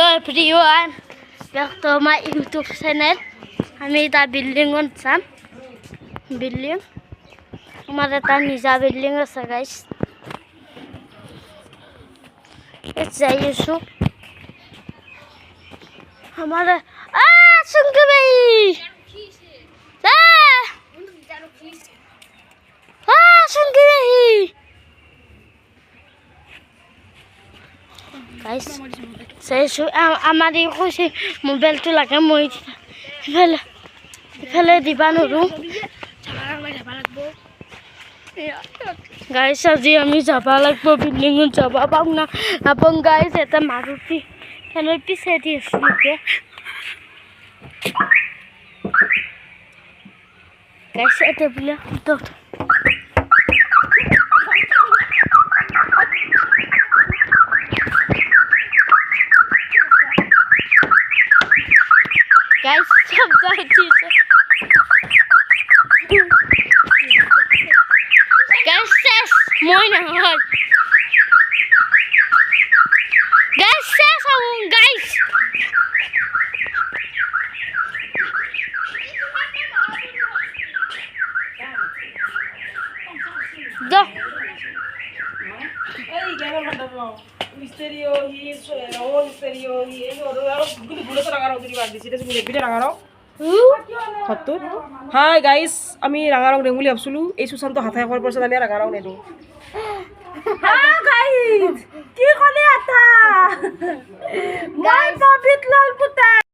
Hello everyone, welcome to my YouTube channel. আমি এটা বিল্ডিংত যাম বিল্ডিং আমার এটা নিজা বিল্ডিং আছে গাইস যাই আছো আমার সঙ্গে ভাই সঙ্গে ভাই গাইস চাইছো আমার এই খুশি মোবাইলটো লাগে মই ইফালে দিবা নোৱাৰো গাইস আজি আমি যাব লাগিব বিল্ডিঙত যাব পাওঁ না আপন গাইস এটা মাৰুতি এনে পিছে দি আছে গাইস এটা বলে তো guys सब guys guys ses moi na hoy guys ses guys do ei gelo mandavo misterio hi ro misterio hi oro gudu gudu to rangaro duri bandi sita sumi bide rangaro khatur hi guys ami rangaro dem boli absulu ei susanto hathai khor porsa ami rangaro nedu guys ki khole ata guys babit lal puta